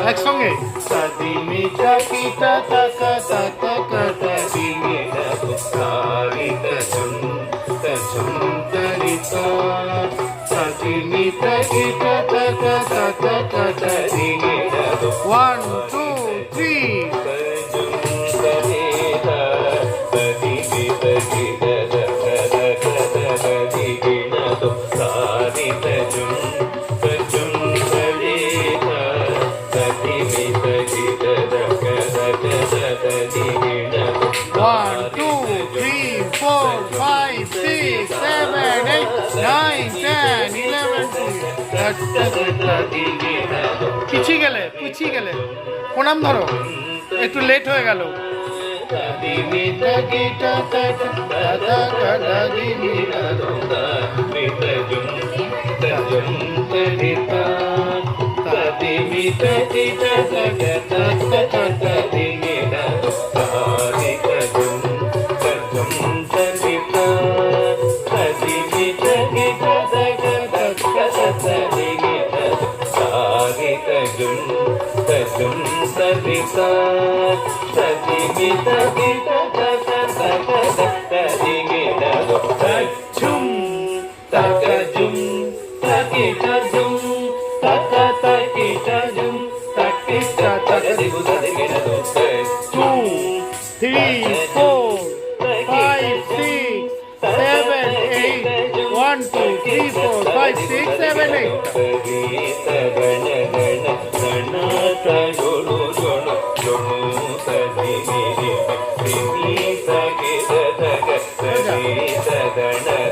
একসঙ্গে Sadi mi ta ki ta ta ka ta ta ka ta di ni da do sa ri ta jum ta ri ta. Sadi mi ta ki ta ta ka ta ta ka ta di ni da do. 1 2 3 Jum ta ri ta ta di ni ta di da da da da da da di ni da do sa ri ta jum ta ri ta ta di ni ta di da da da da da di ni da do. 1 2 3 4 5 6 7 8 9 10 11 পিছিয়ে গেলে প্রণাম ধরো একটু late হয়ে গেল Gana